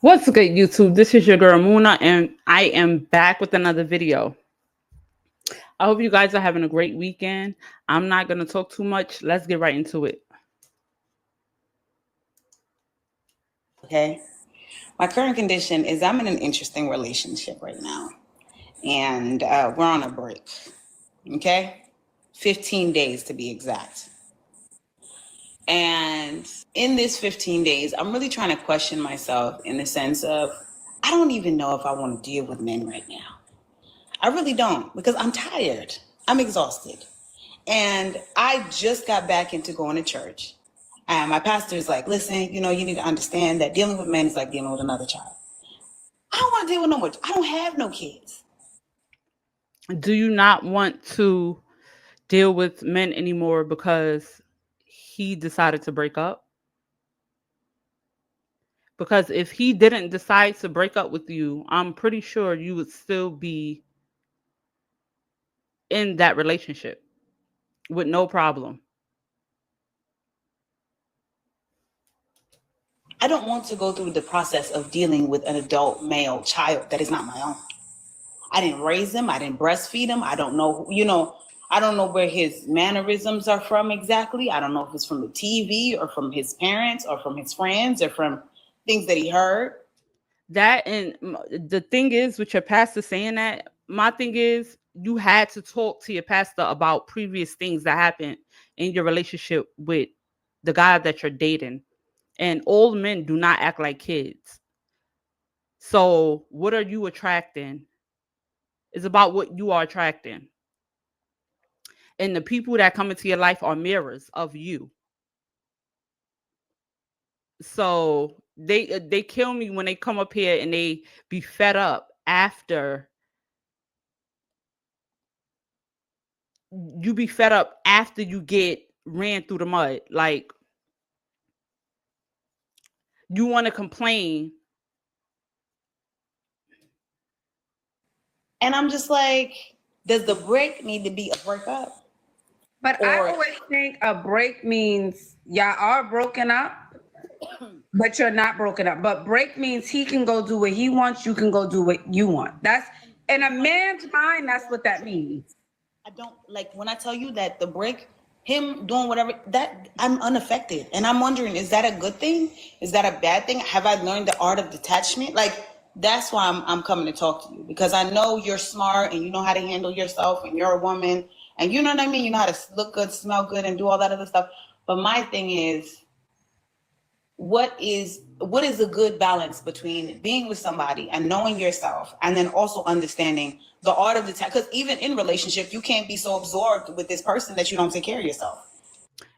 What's good, YouTube? This is your girl Muna, and I am back with another video. I hope you guys are having a great weekend. I'm not going to talk too much. Let's get right into it. Okay. My current condition is I'm in an interesting relationship right now, and we're on a break. Okay. 15 days to be exact. And in this 15 days, I'm really trying to question myself in the sense of I don't even know if I want to deal with men right now. I really don't because I'm tired. I'm exhausted. And I just got back into going to church. And my pastor is like, listen, you need to understand that dealing with men is like dealing with another child. I don't want to deal with no more. I don't have no kids. Do you not want to deal with men anymore because he decided to break up? Because if he didn't decide to break up with you, I'm pretty sure you would still be in that relationship with no problem. I don't want to go through the process of dealing with an adult male child that is not my own. I didn't raise him. I didn't breastfeed him. I don't know, I don't know where his mannerisms are from exactly. I don't know if it's from the TV or from his parents or from his friends or from things that he heard. That and the thing is, with your pastor saying that, my thing is, you had to talk to your pastor about previous things that happened in your relationship with the guy that you're dating. And old men do not act like kids. So, what are you attracting? It's about what you are attracting. And the people that come into your life are mirrors of you. So, they kill me when they come up here and they be fed up after you be fed up after you get ran through the mud. Like, you want to complain. And I'm just like, does the break need to be a breakup? But I Or always think a break means y'all are broken up, but you're not broken up. But break means he can go do what he wants, you can go do what you want. That's in a man's mind, that's what that means. I don't like when I tell you that the break, him doing whatever that I'm unaffected, and I'm wondering, is that a good thing? Is that a bad thing? Have I learned the art of detachment? Like that's why I'm coming to talk to you because I know you're smart and you know how to handle yourself and you're a woman and you know what I mean. You know how to look good, smell good, and do all that other stuff. But my thing is, what is a good balance between being with somebody and knowing yourself and then also understanding the art of the time, because even in relationship you can't be so absorbed with this person that you don't take care of yourself.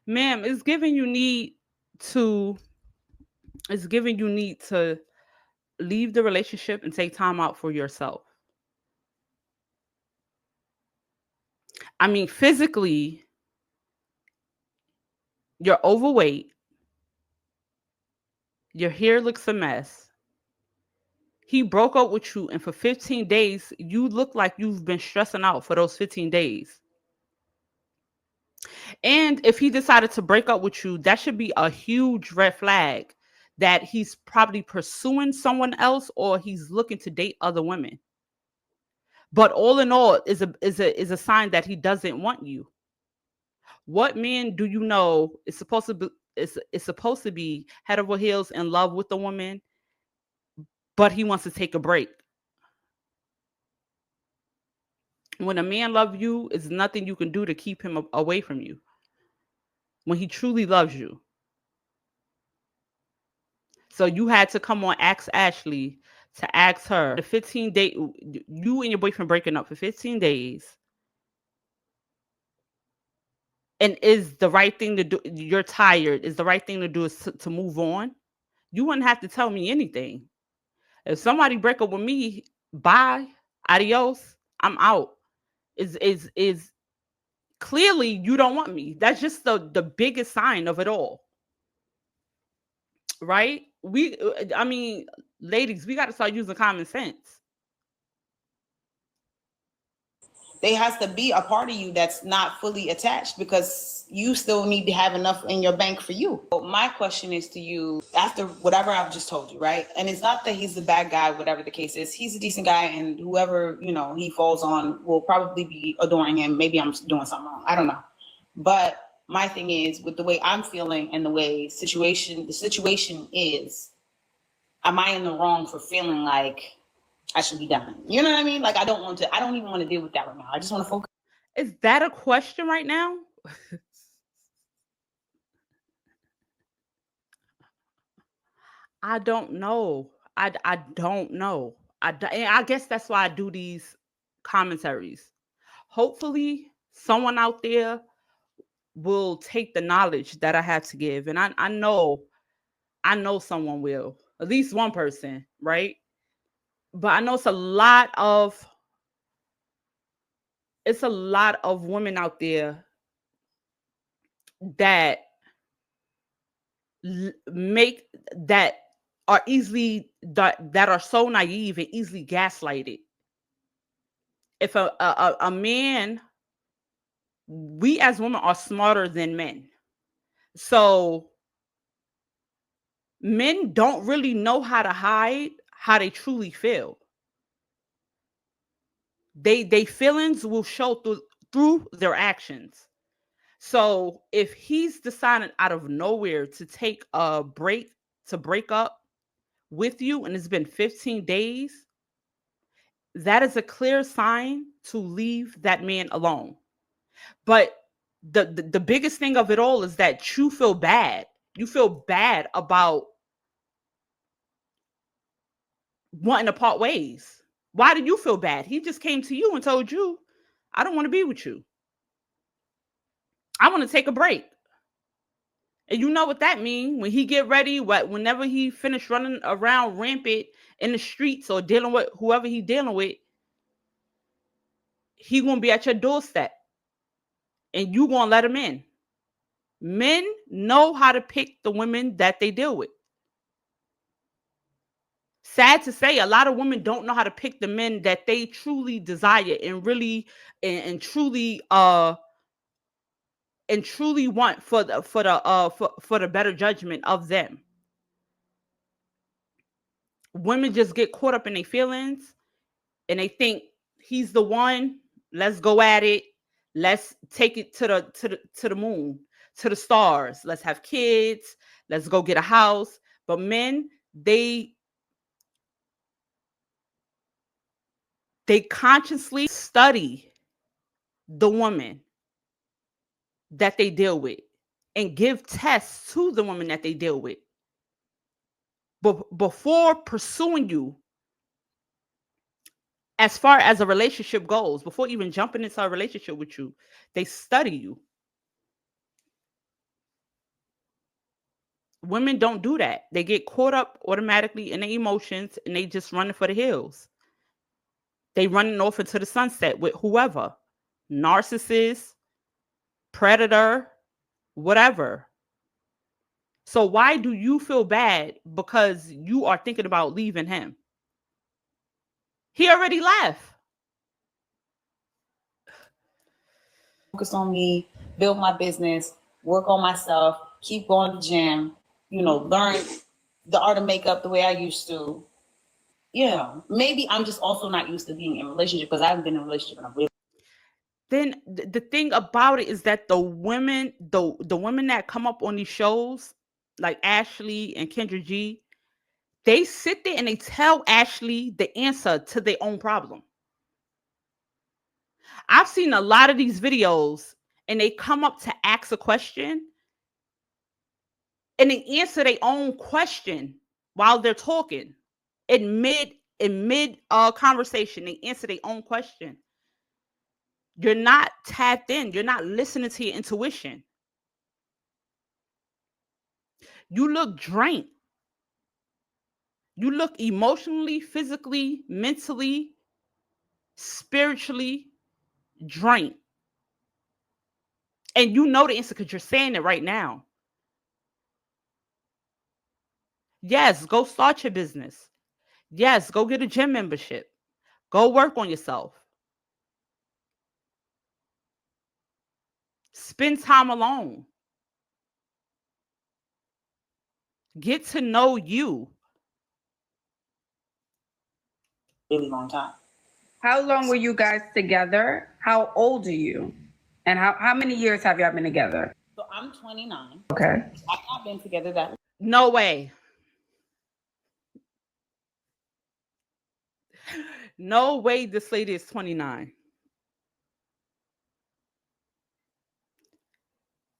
Ma'am, to it's giving you need to leave the relationship and take time out for yourself. I mean, physically, you're overweight, your hair looks a mess. He broke up with you, and for 15 days, you look like you've been stressing out for those 15 days. And if he decided to break up with you, that should be a huge red flag that he's probably pursuing someone else or he's looking to date other women. But all in all, is a sign that he doesn't want you. What man do you know is supposed to be head over heels in love with the woman, but he wants to take a break? When a man loves you, it's nothing you can do to keep him away from you. When he truly loves you. So you had to come on Ask Ashley to ask her the 15 day you and your boyfriend breaking up for 15 days. And is the right thing to do, you're tired, is the right thing to do is to move on? You wouldn't have to tell me anything. If somebody break up with me, bye, adios, I'm out. Is clearly you don't want me. That's just the biggest sign of it all, right? I mean, ladies, we got to start using common sense. there has to be a part of you that's not fully attached because you still need to have enough in your bank for you. So my question is to you, after whatever I've just told you, right? And it's not that he's the bad guy, whatever the case is. He's a decent guy, and whoever, he falls on will probably be adoring him. Maybe I'm doing something wrong. I don't know. But my thing is, with the way I'm feeling and the way the situation is, am I in the wrong for feeling like I should be done? You know what I mean? Like, I don't even want to deal with that right now. I just want to focus. Is that a question right now? I don't know. I don't know. And I guess that's why I do these commentaries. Hopefully, someone out there will take the knowledge that I have to give, and I know someone will. At least one person, right? But I know it's a lot of women out there that make that are easily that are so naive and easily gaslighted. If a man, we as women are smarter than men, so men don't really know how to hide how they truly feel. They feelings will show through their actions. So if he's decided out of nowhere to take a break, to break up with you, and it's been 15 days, that is a clear sign to leave that man alone. But the biggest thing of it all is that you feel bad. You feel bad about wanting to part ways. Why do you feel bad? He just came to you and told you, I don't want to be with you. I want to take a break. And you know what that means. When he get ready, whenever he finish running around rampant in the streets or dealing with whoever he dealing with, he gonna be at your doorstep and you gonna let him in. Men know how to pick the women that they deal with. Sad to say, a lot of women don't know how to pick the men that they truly desire and really and truly want for the better judgment of them. Women just get caught up in their feelings and they think he's the one. Let's go at it. Let's take it to the moon, to the stars. Let's have kids. Let's go get a house. But men, they consciously study the woman that they deal with and give tests to the woman that they deal with. But before pursuing you, as far as a relationship goes, before even jumping into a relationship with you, they study you. Women don't do that. They get caught up automatically in their emotions and they just running for the hills. They running off into the sunset with whoever, narcissist, predator, whatever. So why do you feel bad because you are thinking about leaving him? He already left. Focus on me, build my business, work on myself, keep going to the gym, learn the art of makeup the way I used to. Maybe I'm just also not used to being in a relationship because I haven't been in a relationship in a really. Then the thing about it is that the women that come up on these shows, like Ashley and Kendra G, they sit there and they tell Ashley the answer to their own problem. I've seen a lot of these videos and they come up to ask a question and they answer their own question while they're talking. In mid conversation, they answer their own question. You're not tapped in. You're not listening to your intuition. You look drained. You look emotionally, physically, mentally, spiritually drained. And you know the answer because you're saying it right now. Yes, go start your business. Yes, go get a gym membership. Go work on yourself. Spend time alone. Get to know you. Really long time. How long were you guys together? How old are you? And how many years have y'all been together? So I'm 29. Okay. I've not been together that long. No way. No way this lady is 29.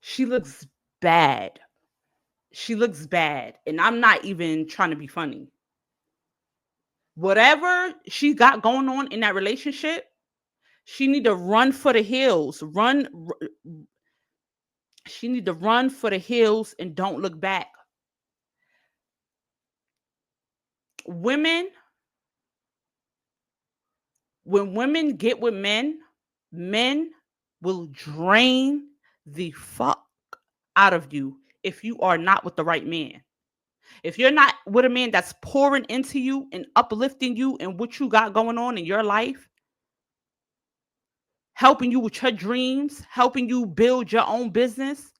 She looks bad. She looks bad. And I'm not even trying to be funny. Whatever she got going on in that relationship, she need to run for the hills. She need to run for the hills and don't look back. Women, when women get with men, men will drain the fuck out of you if you are not with the right man. If you're not with a man that's pouring into you and uplifting you and what you got going on in your life, helping you with your dreams, helping you build your own business,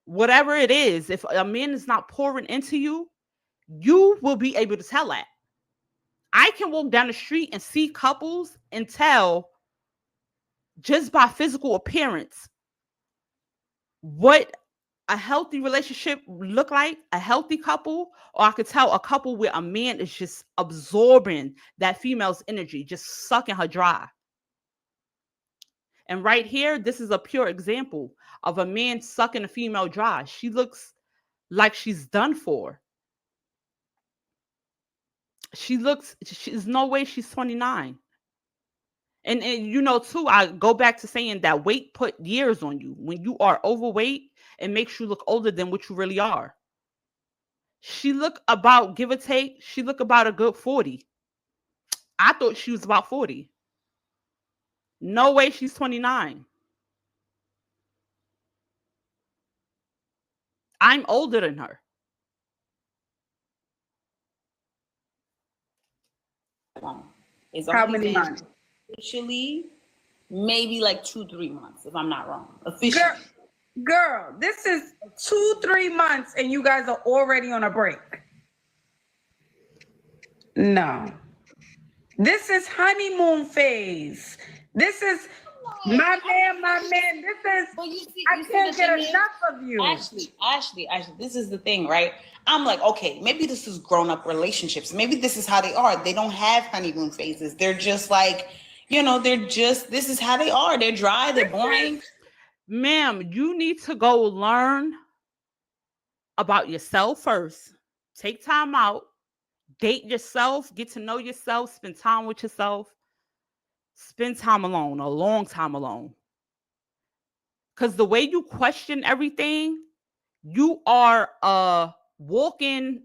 whatever it is, if a man is not pouring into you, you will be able to tell that. I can walk down the street and see couples and tell just by physical appearance what a healthy relationship look like, a healthy couple, or I could tell a couple where a man is just absorbing that female's energy, just sucking her dry. And right here, this is a pure example of a man sucking a female dry. She looks like she's done for. She's no way she's 29. And you know, too, I go back to saying that weight put years on you. When you are overweight, it makes you look older than what you really are. She look about, give or take, she look about a good 40. I thought she was about 40. No way she's 29. I'm older than her. It's How only many been months? officially maybe like 2-3 months, if I'm not wrong. Officially. Girl, this is 2-3 months and you guys are already on a break. No. This is honeymoon phase. This is my man. This is, But you see, I can't the get thing is, enough of you. Ashley, this is the thing, right? I'm like, okay, maybe this is grown up relationships. Maybe this is how they are. They don't have honeymoon phases. They're just like, this is how they are. They're dry, they're boring. Ma'am, you need to go learn about yourself first. Take time out, date yourself, get to know yourself, spend time with yourself, spend time alone, a long time alone. Because the way you question everything, you are a walking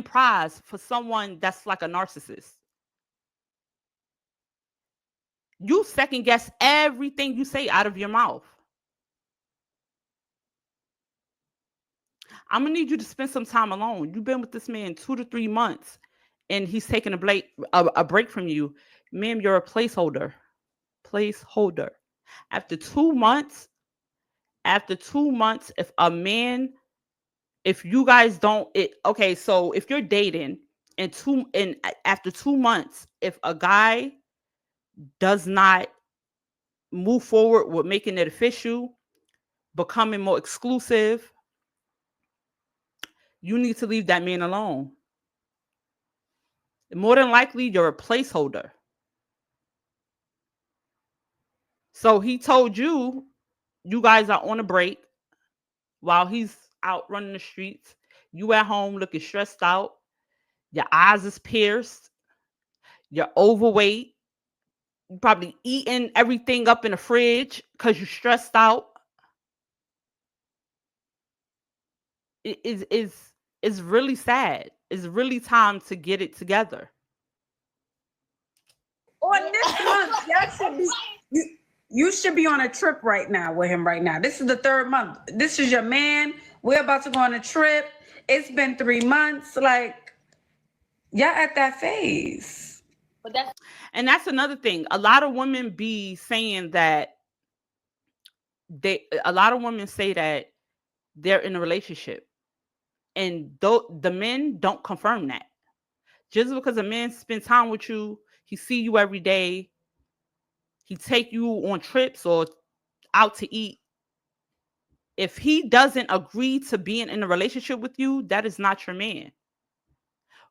prize for someone that's like a narcissist. You second guess everything you say out of your mouth. I'm gonna need you to spend some time alone. You've been with this man 2 to 3 months, and he's taking a break from you, ma'am. You're a placeholder. Placeholder. After 2 months, if a man, if you guys don't, okay. So if you're dating and after 2 months, if a guy does not move forward with making it official, becoming more exclusive, you need to leave that man alone. More than likely, you're a placeholder. So he told you, you guys are on a break while he's out running the streets. You at home looking stressed out. Your eyes is pierced. You're overweight. You probably eating everything up in the fridge because you're stressed out. It's really sad. It's really time to get it together. On this month, you should be on a trip right now with him right now. This is the 3rd month. This is your man. We're about to go on a trip. It's been 3 months. Like, y'all at that phase. But that's another thing. A lot of women be saying that a lot of women say that they're in a relationship, and the men don't confirm that. Just because a man spends time with you, he see you every day, he take you on trips or out to eat. If he doesn't agree to being in a relationship with you, that is not your man.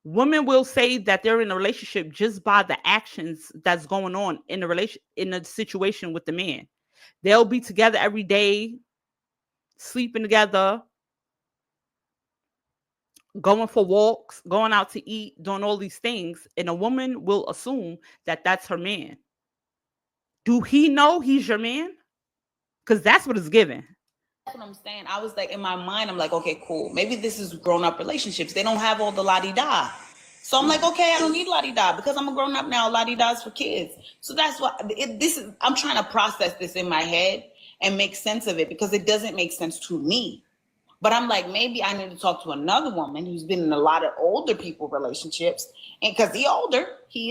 Women will say that they're in a relationship just by the actions that's going on in the in a situation with the man. They'll be together every day, sleeping together, going for walks, going out to eat, doing all these things, and a woman will assume that that's her man. Do he know he's your man? Because that's what it's given. That's what I'm saying. I was like, in my mind, I'm like, okay, cool. Maybe this is grown up relationships. They don't have all the la di da. So I'm like, okay, I don't need la di da because I'm a grown up now. La di da is for kids. So that's what this is. I'm trying to process this in my head and make sense of it because it doesn't make sense to me. But I'm like, maybe I need to talk to another woman who's been in a lot of older people relationships, and because he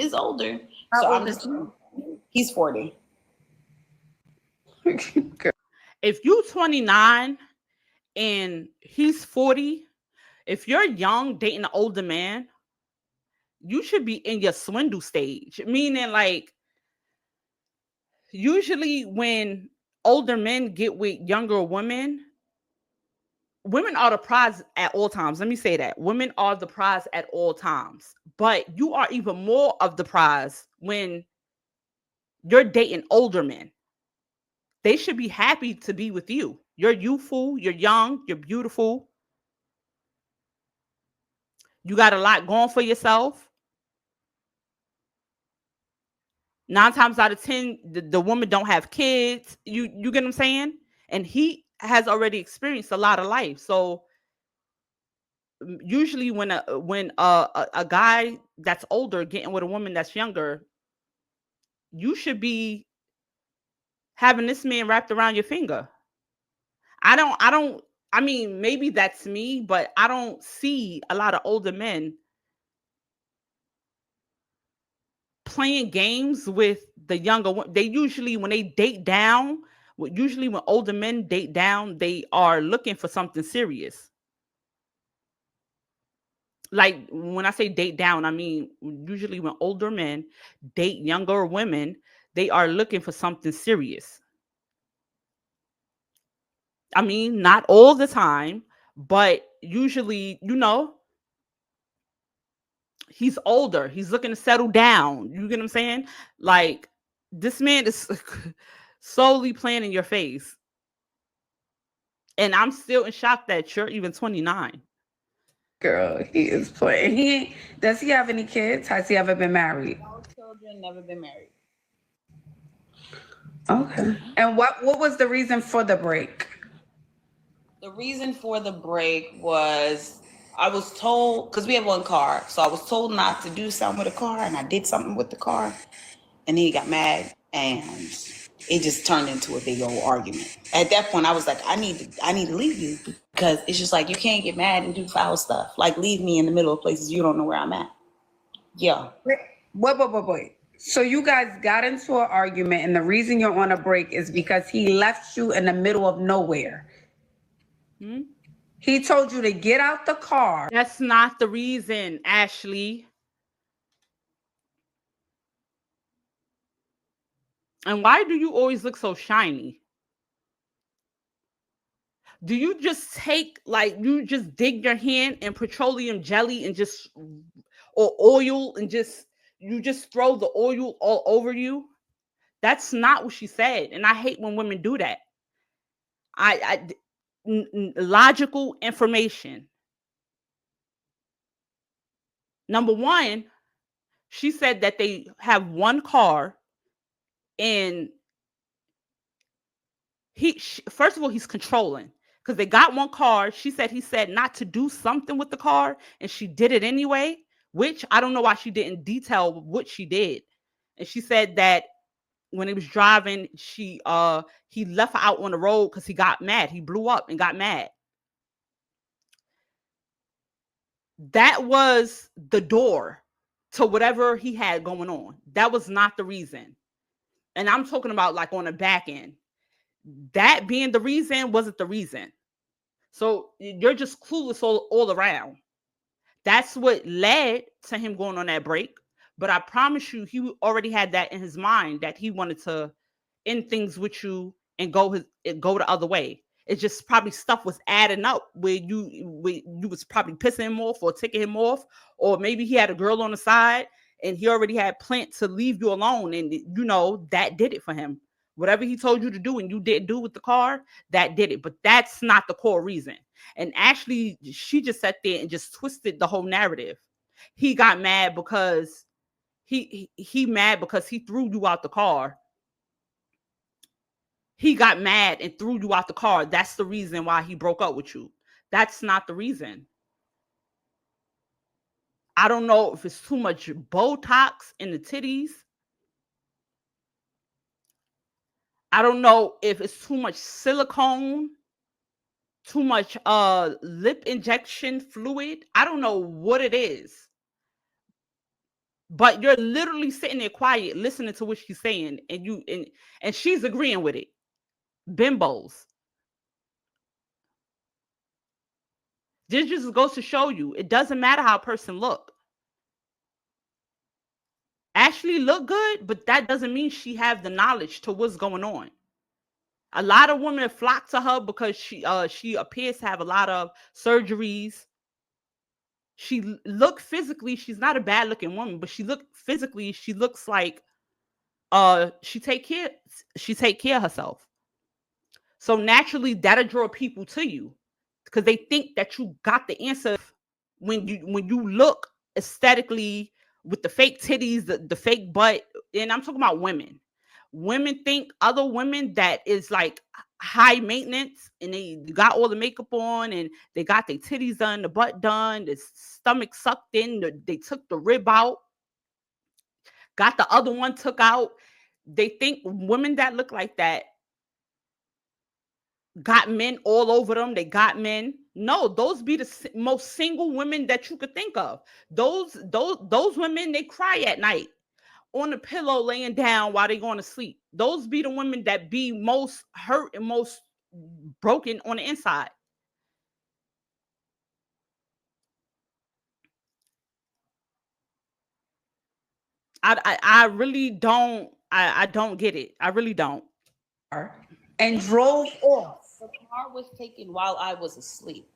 is older. How So old I'm is just, he's 40. If you 29 and he's 40, if you're young dating an older man, you should be in your swindle stage. Meaning, like, usually when older men get with younger women, women are the prize at all times. Let me say that. Women are the prize at all times. But you are even more of the prize when you're dating older men. They should be happy to be with you. You're youthful, you're young, you're beautiful. You got a lot going for yourself. 9 times out of 10, the woman don't have kids. You get what I'm saying? And he has already experienced a lot of life. So usually when a guy that's older getting with a woman that's younger, you should be having this man wrapped around your finger. I don't I mean, maybe that's me, but I don't see a lot of older men playing games with the younger one. They usually, when they date down, usually when older men date down, they are looking for something serious. Like when I say date down, I mean usually when older men date younger women, they are looking for something serious. I mean, not all the time, but usually, he's older. He's looking to settle down. You get what I'm saying? Like, this man is solely playing in your face. And I'm still in shock that you're even 29. Girl, he is playing. Does he have any kids? Has he ever been married? No children, never been married. Okay. And what was the reason for the break? The reason for the break was I was told, because we have one car, so I was told not to do something with the car, and I did something with the car, and then he got mad, and it just turned into a big old argument. At that point, I was like, I need to leave you because it's just like you can't get mad and do foul stuff. Like leave me in the middle of places you don't know where I'm at. Yeah. Wait. So you guys got into an argument, and the reason you're on a break is because he left you in the middle of nowhere. Hmm? He told you to get out the car. That's not the reason, Ashley. And why do you always look so shiny? Do you just take, like, you just dig your hand in petroleum jelly and just, or oil, and you just throw the oil all over you? That's not what she said. And I hate when women do that. Logical information. Number one, she said that they have one car, and first of all, he's controlling because they got one car. He said not to do something with the car, and she did it anyway, which I don't know why she didn't detail what she did. And she said that when he was driving, he left her out on the road because he got mad. He blew up and got mad. That was the door to whatever he had going on. That was not the reason. And I'm talking about like on the back end. that being the reason wasn't the reason. So you're just clueless all around. That's what led to him going on that break. But I promise you, he already had that in his mind that he wanted to end things with you and go the other way. It's just probably stuff was adding up where you was probably pissing him off or ticking him off, or maybe he had a girl on the side and he already had planned to leave you alone, and that did it for him. Whatever he told you to do and you didn't do with the car, that did it. But that's not the core reason. And actually, she just sat there and just twisted the whole narrative. He got mad because he mad because he threw you out the car. He got mad and threw you out the car. That's the reason why he broke up with you. That's not the reason. I don't know if it's too much Botox in the titties. I don't know if it's too much silicone, too much lip injection fluid. I don't know what it is. But you're literally sitting there quiet, listening to what she's saying, and she's agreeing with it. Bimbos. This just goes to show you, it doesn't matter how a person look. Ashley look good, but that doesn't mean she have the knowledge to what's going on. A lot of women flock to her because she appears to have a lot of surgeries. She look physically, she's not a bad looking woman, but she looks like she take care of herself. So naturally that'll draw people to you because they think that you got the answer when you look aesthetically with the fake titties, the fake butt. And I'm talking about women. Women think other women that is like high maintenance and they got all the makeup on and they got their titties done, the butt done, the stomach sucked in, they took the rib out, got the other one took out. They think women that look like that got men all over them. They got men. No, those be the most single women that you could think of. Those women, they cry at night on the pillow laying down while they going to sleep. Those be the women that be most hurt and most broken on the inside. I really don't. I don't get it. I really don't. And drove off. The car was taken while I was asleep.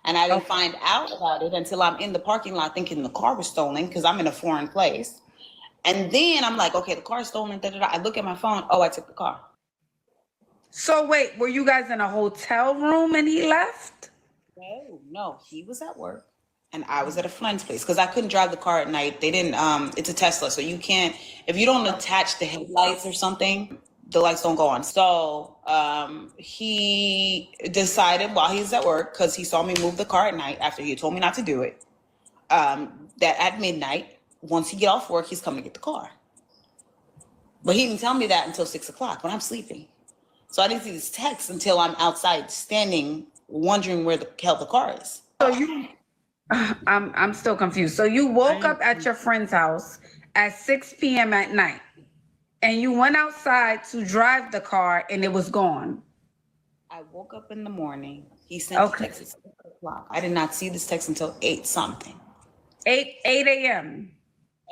And I didn't find out about it until I'm in the parking lot thinking the car was stolen because I'm in a foreign place. And then I'm like, okay, the car's stolen. Da, da, da. I look at my phone. Oh, I took the car. So wait, were you guys in a hotel room and he left? No, he was at work and I was at a friend's place because I couldn't drive the car at night. They didn't, it's a Tesla. So you can't, if you don't attach the headlights or something, the lights don't go on. So he decided while he's at work, because he saw me move the car at night after he told me not to do it, that at midnight, once he get off work, he's coming to get the car. But he didn't tell me that until 6 o'clock when I'm sleeping. So I didn't see this text until I'm outside standing, wondering where the hell the car is. So I'm still confused. So you woke up at your friend's house at 6 p.m. at night, and you went outside to drive the car, and it was gone. I woke up in the morning. He sent the text at 6 o'clock. I did not see this text until 8 something. 8 a.m.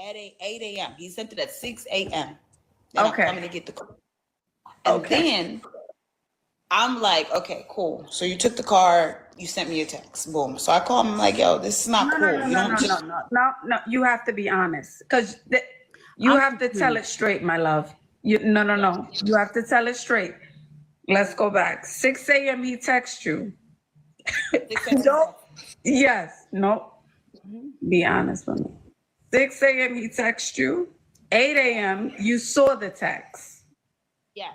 At 8 a.m. He sent it at 6 a.m. I'm coming to get the car. And then I'm like, okay, cool. So you took the car, you sent me a text. Boom. So I call him, I'm like, yo, this is not cool. No. You have to be honest. Because you have to tell it straight, my love. No. You have to tell it straight. Let's go back. 6 a.m. he texts you. No. Yes. No. Be honest with me. 6 a.m. he texts you. 8 a.m. you saw the text. Yes.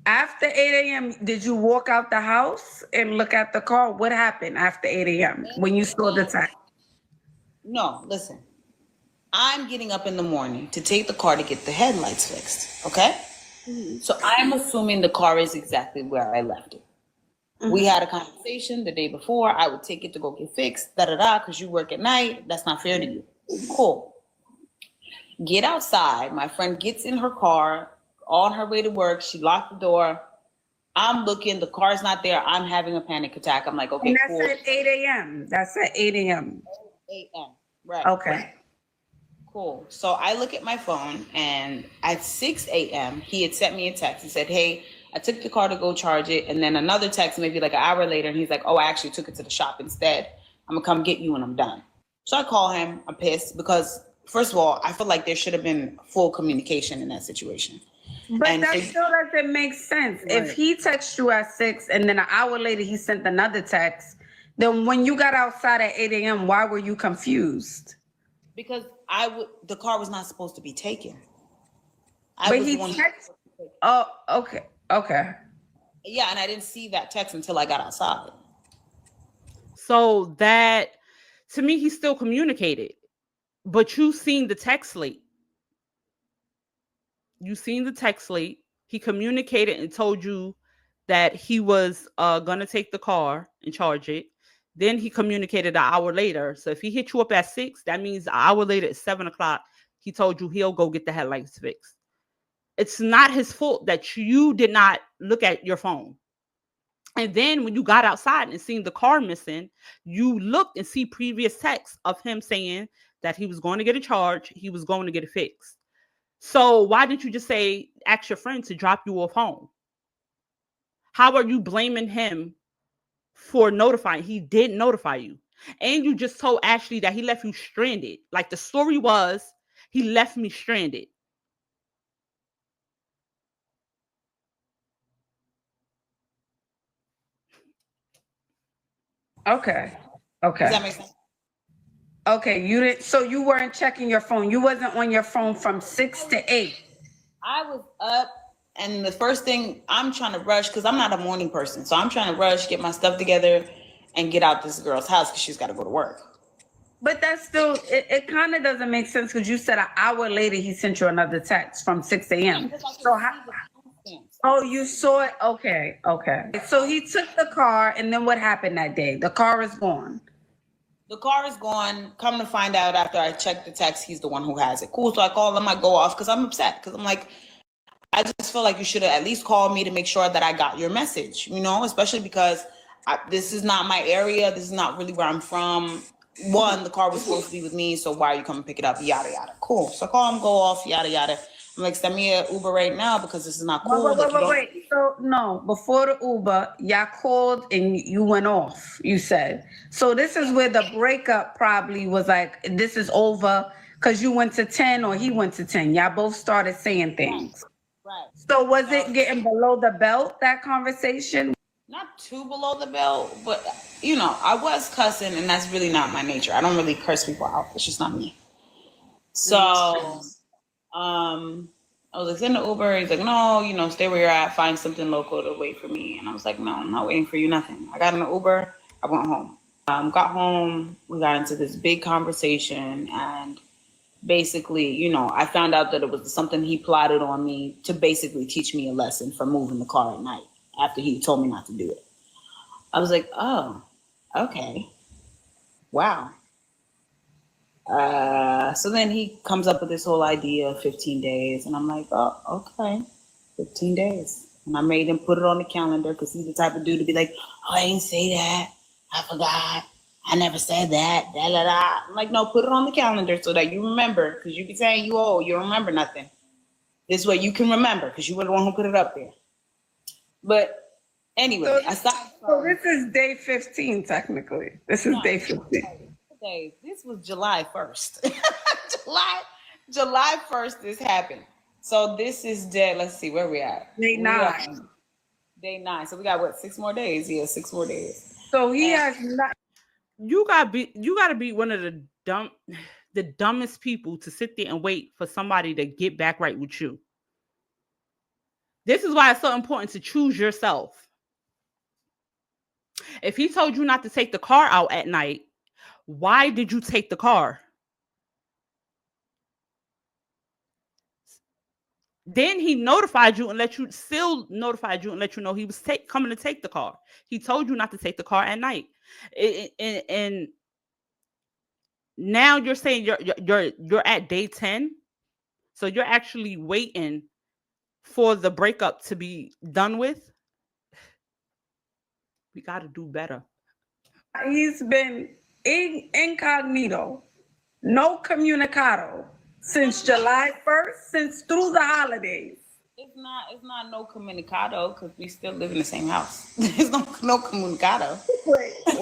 After 8 a.m., did you walk out the house and look at the car? What happened after 8 a.m. when you saw the text? No, listen. I'm getting up in the morning to take the car to get the headlights fixed, okay? Mm-hmm. So I'm assuming the car is exactly where I left it. Mm-hmm. We had a conversation the day before. I would take it to go get fixed, because you work at night. That's not fair to you. Cool. Get outside. My friend gets in her car, on her way to work. She locked the door. I'm looking, the car's not there. I'm having a panic attack. I'm like, And okay, that's cool. at 8 a.m. That's at 8 a.m. 8 a.m. Right. Okay. Cool. So I look at my phone, and at 6 a.m., he had sent me a text. He said, hey, I took the car to go charge it. And then another text, maybe like an hour later, and he's like, oh, I actually took it to the shop instead. I'm going to come get you when I'm done. So I call him. I'm pissed because, first of all, I feel like there should have been full communication in that situation. But And that it- still doesn't make sense. If Right. he texted you at 6 and then an hour later he sent another text, then when you got outside at 8 a.m., why were you confused? because the car was not supposed to be taken. But he texted. Oh, okay. Okay. Yeah, and I didn't see that text until I got outside. So that, to me, he still communicated, but you seen the text late. You seen the text late. He communicated and told you that he was gonna take the car and charge it. Then he communicated an hour later. So if he hit you up at 6, that means an hour later at 7 o'clock, he told you he'll go get the headlights fixed. It's not his fault that you did not look at your phone. And then when you got outside and seen the car missing, you looked and see previous texts of him saying that he was going to get a charge, he was going to get it fixed. So why didn't you just say, ask your friend to drop you off home? How are you blaming him for notifying? He didn't notify you. And you just told Ashley that he left you stranded. Like the story was, he left me stranded. Okay. Does Okay. that make sense? Okay. You didn't. So you weren't checking your phone. You wasn't on your phone from 6 to 8. I was up, and the first thing, I'm trying to rush because I'm not a morning person. So I'm trying to rush, get my stuff together, and get out this girl's house because she's got to go to work. But that's still, it kind of doesn't make sense because you said an hour later he sent you another text from 6 a.m. So how, oh, you saw it? Okay, okay. So he took the car, and then what happened that day? The car is gone. The car is gone. Come to find out after I checked the text, he's the one who has it. Cool. So I call him. I go off because I'm upset because I'm like, I just feel like you should have at least called me to make sure that I got your message, especially because this is not my area. This is not really where I'm from. One, the car was supposed to be with me, so why are you coming to pick it up? Yada, yada. Cool. So I call him, go off, yada, yada. I'm like, send me an Uber right now because this is not cool. Wait. So no, before the Uber, y'all called and you went off, you said. So this is where the breakup probably was like, this is over because you went to 10 or he went to 10. Y'all both started saying things. Right. So was it getting below the belt, that conversation? Not too below the belt, but I was cussing, and that's really not my nature. I don't really curse people out. It's just not me. So, I was like, send the Uber. He's like, no, stay where you're at. Find something local to wait for me. And I was like, no, I'm not waiting for you. Nothing. I got in the Uber. I went home. Got home. We got into this big conversation, and basically, I found out that it was something he plotted on me to basically teach me a lesson for moving the car at night after he told me not to do it. I was like, oh, okay. Wow. So then he comes up with this whole idea of 15 days. And I'm like, oh, okay. 15 days. And I made him put it on the calendar because he's the type of dude to be like, oh, I didn't say that. I forgot. I never said that. Da, da, da. I'm like, no, put it on the calendar so that you remember, because you be saying you old, you don't remember nothing. This way you can remember because you were the one who put it up there. But anyway, I stopped. So this is day 15, technically. This is day 15. This was July 1st. July 1st this happened. So this is day, let's see, where we at? Day 9. Day 9. So we got what, 6 more days? Yeah, 6 more days. So he has not. You gotta be one of the dumbest people to sit there and wait for somebody to get back right with you. This is why it's so important to choose yourself. If he told you not to take the car out at night, why did you take the car? Then he notified you and let you know he was coming to take the car. He told you not to take the car at night. And now you're saying you're at day 10. So you're actually waiting for the breakup to be done with, we got to do better. He's been incognito, no communicado since July 1st, since through the holidays. It's not no comunicado because we still live in the same house. There's no comunicado. Wait. I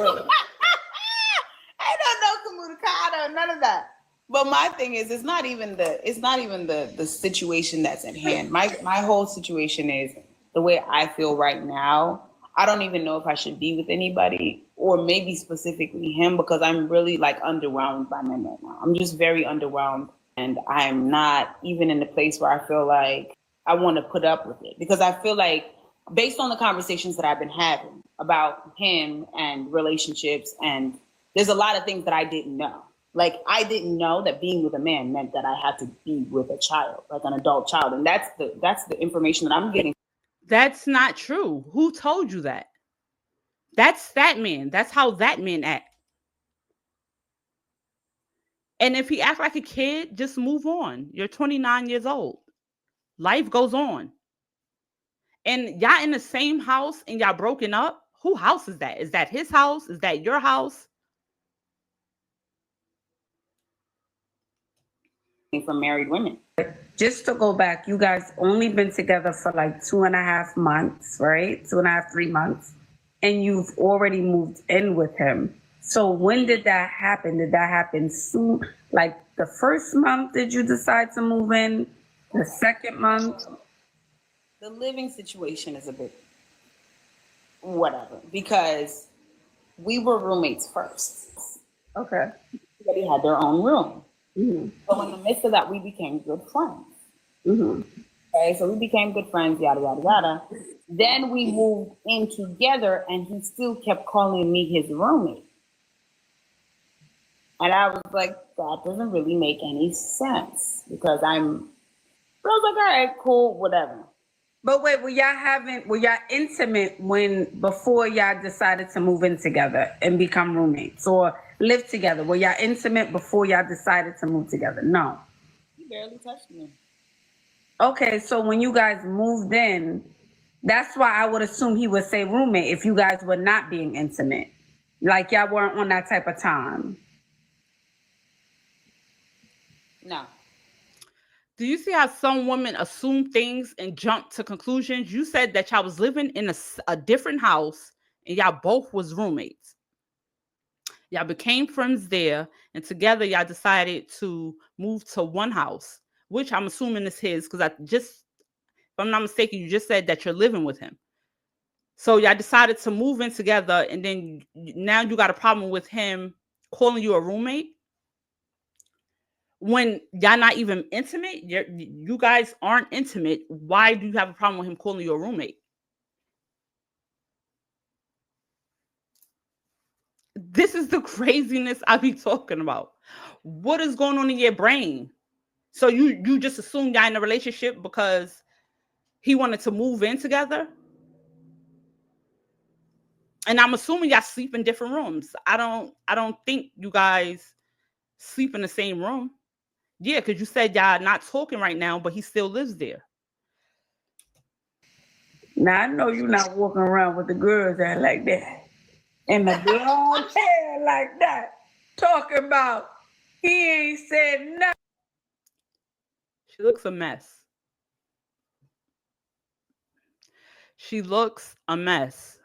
don't know comunicado, none of that. But my thing is, it's not even the situation that's at hand. My whole situation is the way I feel right now. I don't even know if I should be with anybody or maybe specifically him because I'm really like underwhelmed by men right now. I'm just very underwhelmed and I'm not even in the place where I feel like I want to put up with it because I feel like based on the conversations that I've been having about him and relationships and there's a lot of things that I didn't know. Like I didn't know that being with a man meant that I had to be with a child, like an adult child. And that's the information that I'm getting. That's not true. Who told you that? That's that man. That's how that man act. And if he act like a kid, just move on. You're 29 years old. Life goes on. And y'all in the same house and y'all broken up. Who house is that? Is that his house? Is that your house? From married women. Just to go back, you guys only been together for like 2.5 months, right? 2.5, 3 months. And you've already moved in with him. So when did that happen? Did that happen soon? Like the first month, did you decide to move in? The second month? The living situation is a bit whatever because we were roommates first. Okay. Everybody had their own room. Mm-hmm. So in the midst of that, we became good friends. Mm-hmm. Okay, so we became good friends, yada, yada, yada. Then we moved in together and he still kept calling me his roommate. And I was like, that doesn't really make any sense because I was like, all right, cool, whatever. But wait, were y'all intimate before y'all decided to move in together and become roommates or live together? Were y'all intimate before y'all decided to move together? No. He barely touched me. Okay, so when you guys moved in, that's why I would assume he would say roommate if you guys were not being intimate. Like y'all weren't on that type of time. No. Do you see how some women assume things and jump to conclusions? You said that y'all was living in a different house and y'all both was roommates. Y'all became friends there and together y'all decided to move to one house, which I'm assuming is his because if I'm not mistaken, you just said that you're living with him. So y'all decided to move in together and then now you got a problem with him calling you a roommate? When y'all not even intimate, you guys aren't intimate. Why do you have a problem with him calling you a roommate? This is the craziness I be talking about. What is going on in your brain? So you just assume y'all in a relationship because he wanted to move in together? And I'm assuming y'all sleep in different rooms. I don't think you guys sleep in the same room. Yeah, because you said y'all not talking right now, but he still lives there. Now I know you're not walking around with the girls that like that. And the blonde hair like that. Talking about he ain't said nothing. She looks a mess. She looks a mess.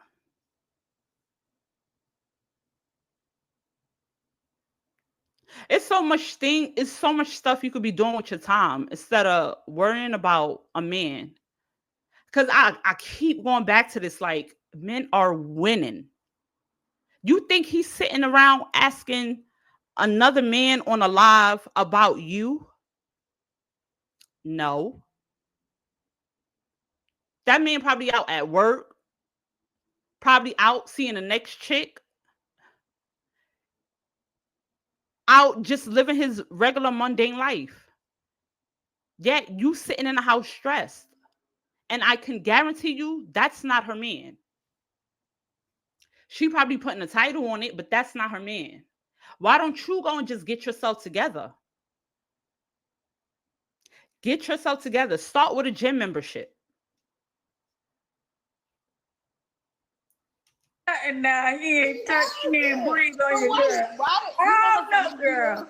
It's so much stuff you could be doing with your time instead of worrying about a man. Cause I keep going back to this, like men are winning. You think he's sitting around asking another man on a live about you? No. That man probably out at work, probably out seeing the next chick, out just living his regular mundane life. Yet you sitting in the house stressed. And I can guarantee you that's not her man. She probably putting a title on it, but that's not her man. Why don't you go and just get yourself together? Get yourself together. Start with a gym membership. And now he ain't touch, he ain't breathe on your girl. You know Oh no, girl.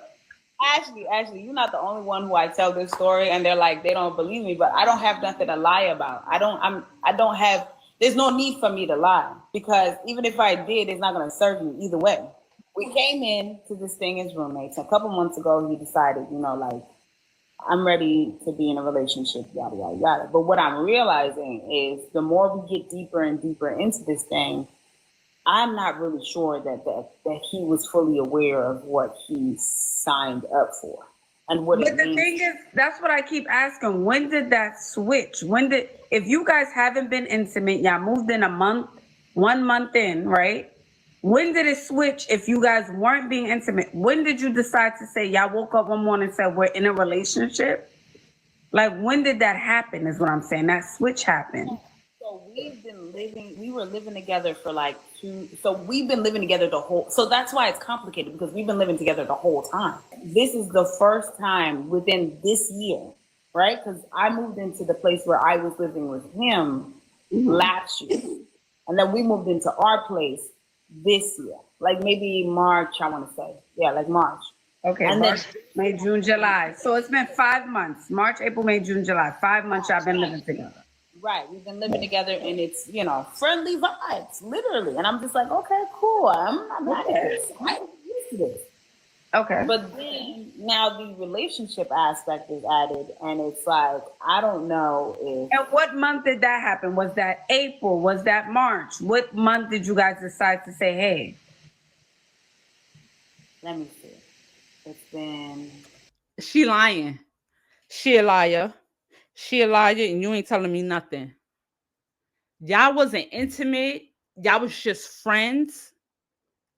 Ashley, you're not the only one who I tell this story, and they're like, they don't believe me, but I don't have nothing to lie about. I don't have. There's no need for me to lie, because even if I did, it's not going to serve me either way. We came in to this thing as roommates. A couple months ago, he decided, like, I'm ready to be in a relationship, yada yada yada. But what I'm realizing is, the more we get deeper and deeper into this thing, I'm not really sure that he was fully aware of what he signed up for and what But it the means. thing is, that's what I keep asking. When did that switch? If you guys haven't been intimate, y'all moved in 1 month in, right? When did it switch if you guys weren't being intimate? When did you decide to say, y'all woke up one morning and said, we're in a relationship? Like, when did that happen is what I'm saying. That switch happened. So we were living together for like we've been living together so that's why it's complicated, because we've been living together the whole time. This is the first time within this year, right? Because I moved into the place where I was living with him last year. And then we moved into our place this year, like maybe March, I want to say. Yeah, like March. Okay, And March, May, June, July. So it's been 5 months. March, April, May, June, July. 5 months y'all been living together. Right, we've been living together, and it's friendly vibes, literally. And I'm just like, okay, cool. I'm not at this. I'm used to this. Okay. But then now the relationship aspect is added, and it's like, I don't know if. And what month did that happen? Was that April? Was that March? What month did you guys decide to say, hey? Let me see. It's been. She lying. She a liar. She a liar, and you ain't telling me nothing. Y'all wasn't intimate. Y'all was just friends.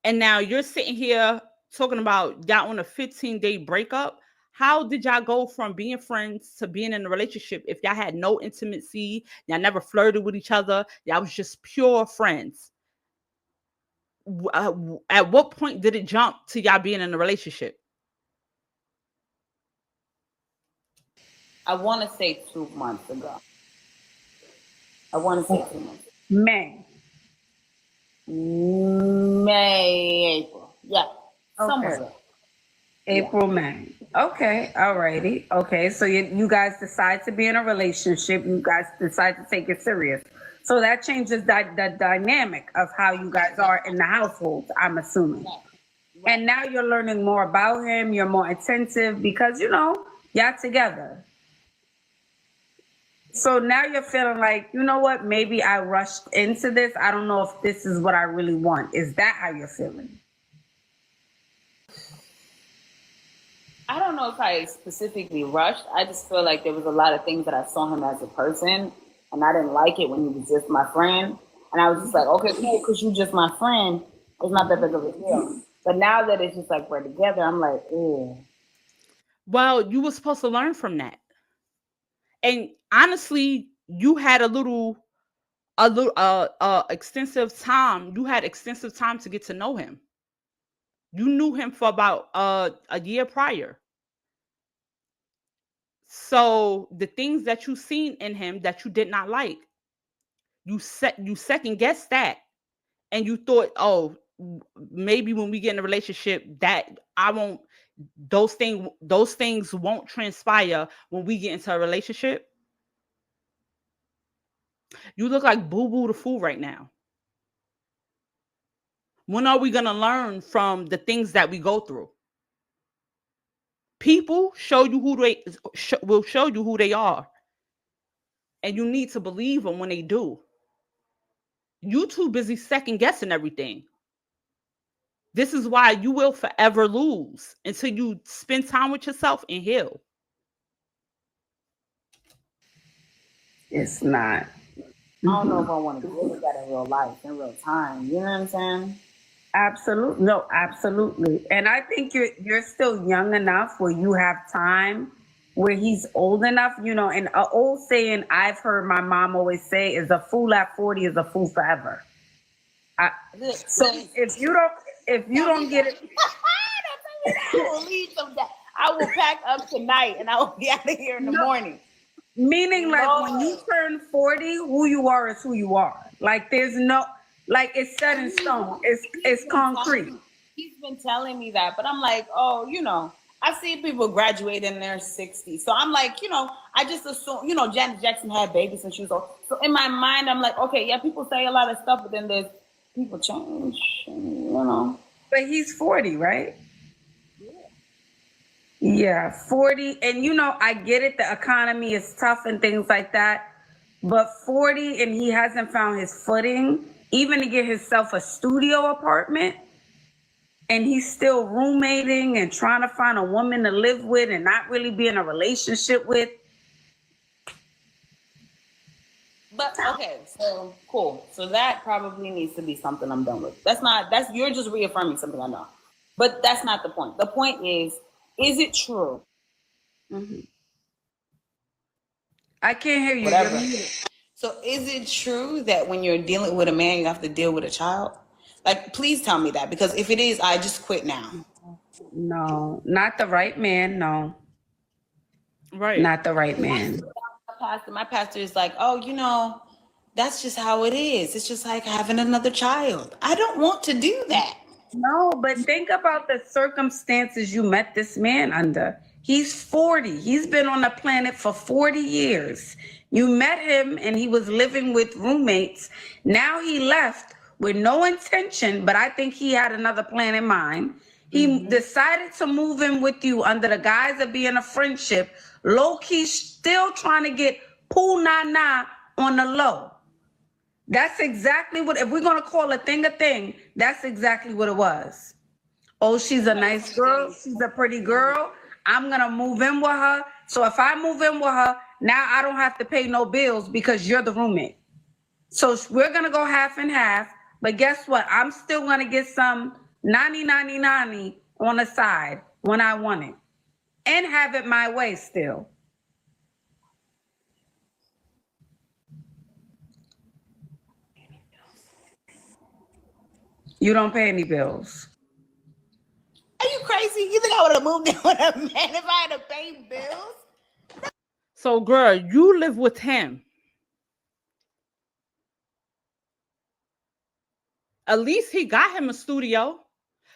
And now you're sitting here talking about y'all on a 15-day breakup. How did y'all go from being friends to being in a relationship if y'all had no intimacy? Y'all never flirted with each other. Y'all was just pure friends. At what point did it jump to y'all being in a relationship? I want to say 2 months ago. I want to say 2 months. May, April. Yeah. Somewhere okay. there. April, May. Okay, alrighty. Okay, so you guys decide to be in a relationship. You guys decide to take it serious. So that changes the dynamic of how you guys are in the household, I'm assuming. And now you're learning more about him. You're more attentive because, y'all together. So now you're feeling like, you know what? Maybe I rushed into this. I don't know if this is what I really want. Is that how you're feeling? I don't know if I specifically rushed. I just feel like there was a lot of things that I saw him as a person, and I didn't like it when he was just my friend. And I was just like, okay, cool, because you're just my friend. It's not that big of a deal. But now that it's just like we're together, I'm like, ew. Well, you were supposed to learn from that. And honestly, you had a little extensive time. You had extensive time to get to know him. You knew him for about a year prior. So the things that you seen in him that you did not like, you second guessed that, and you thought, oh, maybe when we get in a relationship, that I won't. Those things won't transpire when we get into a relationship. You look like Boo Boo the Fool right now. When are we gonna learn from the things that we go through? People show you will show you who they are, and you need to believe them when they do. You too busy second guessing everything. This is why you will forever lose until you spend time with yourself and heal. It's not. I don't know if I want to deal with that in real life, in real time. You know what I'm saying? Absolutely. No, absolutely. And I think you're still young enough where you have time, where he's old enough, and an old saying I've heard my mom always say is a fool at 40 is a fool forever. So if you don't get it, I will leave them that. I will pack up tonight and I will be out of here in the No, morning. meaning like when you Lord. turn 40, who you are is who you are. Like there's no, like it's set in stone. It's concrete. He's been telling me that, but I'm like, oh, I see people graduate in their 60s. So I'm like, I just assume, Janet Jackson had babies when she was old. So in my mind, I'm like, okay, yeah, people say a lot of stuff, but then there's people change. But he's 40, right? Yeah, 40. And I get it, the economy is tough and things like that. But 40 and he hasn't found his footing, even to get himself a studio apartment. And he's still roommating and trying to find a woman to live with and not really be in a relationship with. But okay, so cool. So that probably needs to be something I'm done with. You're just reaffirming something I know. But that's not the point. The point is it true? Mm-hmm. I can't hear you. Whatever. So is it true that when you're dealing with a man, you have to deal with a child? Like, please tell me that, because if it is, I just quit now. No, not the right man. No, Right. not the right man. My pastor is like, oh, that's just how it is. It's just like having another child. I don't want to do that. No, but think about the circumstances you met this man under. He's 40. He's been on the planet for 40 years. You met him and he was living with roommates. Now he left with no intention, but I think he had another plan in mind. He decided to move in with you under the guise of being a friendship, low key still trying to get poo na na on the low. That's exactly what, if we're going to call a thing, that's exactly what it was. Oh, she's a nice girl. She's a pretty girl. I'm going to move in with her. So if I move in with her, now I don't have to pay no bills because you're the roommate. So we're going to go half and half. But guess what? I'm still going to get some 90 on the side when I want it and have it my way still. You don't pay any bills. Are you crazy? You think I would have moved in with a man if I had to pay bills? So, girl, you live with him. At least he got him a studio.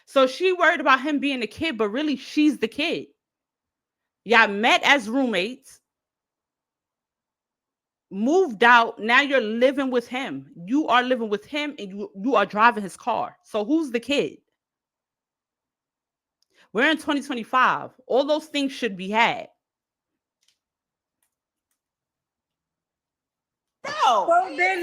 So she worried about him being a kid, but really she's the kid. Y'all met as roommates, moved out. Now you're living with him. You are living with him and you are driving his car. So who's the kid? We're in 2025. All those things should be had. No. So then,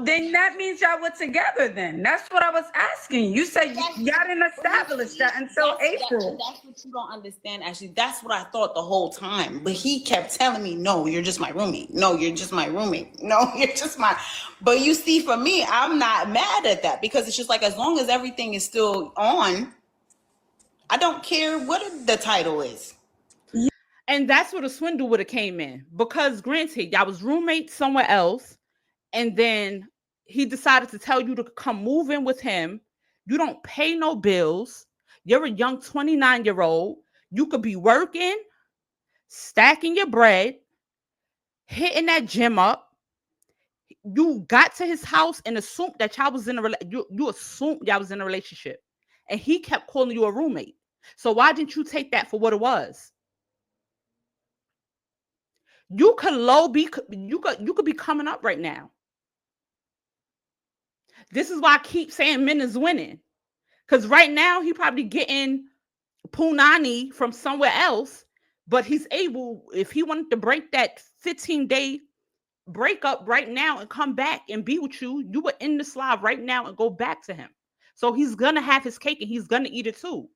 then that means y'all were together then. That's what I was asking. You said y'all didn't establish that until April. That's what you don't understand, actually. That's what I thought the whole time. But he kept telling me, no, you're just my roommate. No, you're just my roommate. No, you're just my... But you see, for me, I'm not mad at that, because it's just like, as long as everything is still on, I don't care what the title is. And that's where the swindle would have came in, because granted, y'all was roommates somewhere else, and then he decided to tell you to come move in with him. You don't pay no bills. You're a young 29-year-old. You could be working, stacking your bread, hitting that gym up. You got to his house and assumed that y'all was in a you assumed y'all was in a relationship, and he kept calling you a roommate. So why didn't you take that for what it was? You could you could be coming up right now. This is why I keep saying men is winning. Because right now he probably getting punani from somewhere else, but he's able, if he wanted to break that 15-day breakup right now and come back and be with you, you would end the slide right now and go back to him. So he's gonna have his cake and he's gonna eat it too.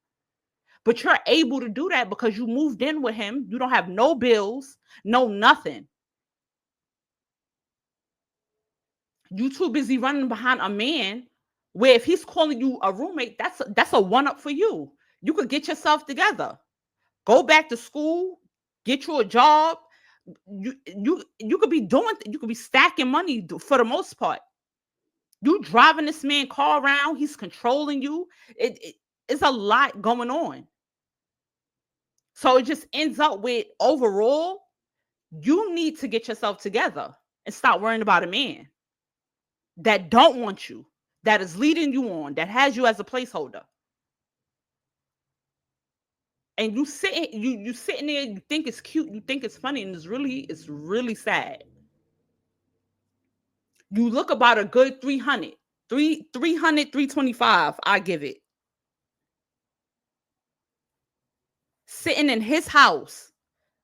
But you're able to do that because you moved in with him. You don't have no bills, no nothing. You too busy running behind a man where if he's calling you a roommate, that's a one up for you. You could get yourself together. Go back to school, get you a job. You could be you could be stacking money for the most part. You driving this man car around, he's controlling you. It's a lot going on. So it just ends up with overall, you need to get yourself together and stop worrying about a man that don't want you, that is leading you on, that has you as a placeholder. And you sitting there, you think it's cute, you think it's funny, and it's really sad. You look about a good 300, 300, 325, I give it. Sitting in his house,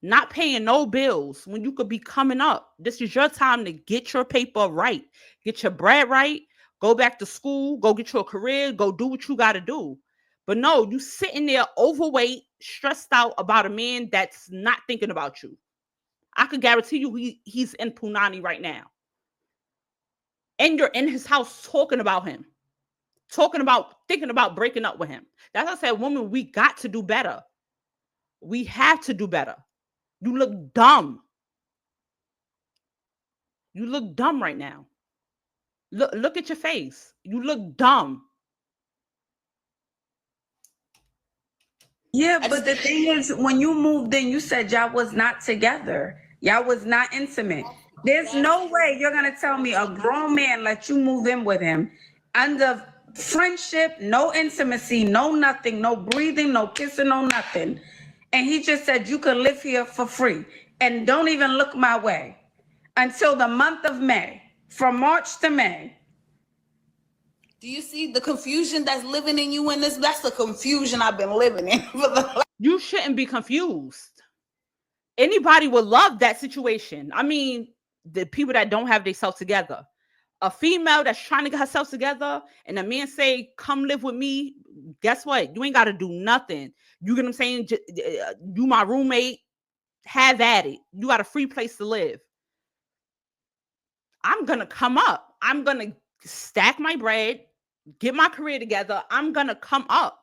not paying no bills when you could be coming up. This is your time to get your paper right, get your bread right, go back to school, go get your career, go do what you got to do. But no, you sitting there overweight, stressed out about a man that's not thinking about you. I could guarantee you he's in Punani right now. And you're in his house talking about him, thinking about breaking up with him. That's why I said, woman, we got to do better. We have to do better. You look dumb. You look dumb right now. Look at your face. You look dumb. Yeah, but the thing is, when you moved in, you said y'all was not together. Y'all was not intimate. There's no way you're gonna tell me a grown man let you move in with him under friendship, no intimacy, no nothing, no breathing, no kissing, no nothing. And he just said you could live here for free and don't even look my way until the month of May, from March to May. Do you see the confusion that's living in you in this? That's the confusion I've been living in for the. You shouldn't be confused. Anybody would love that situation. I mean, the people that don't have themselves together. A female that's trying to get herself together and a man say, come live with me. Guess what? You ain't got to do nothing. You get what I'm saying? You my roommate. Have at it. You got a free place to live. I'm going to come up. I'm going to stack my bread, get my career together. I'm going to come up.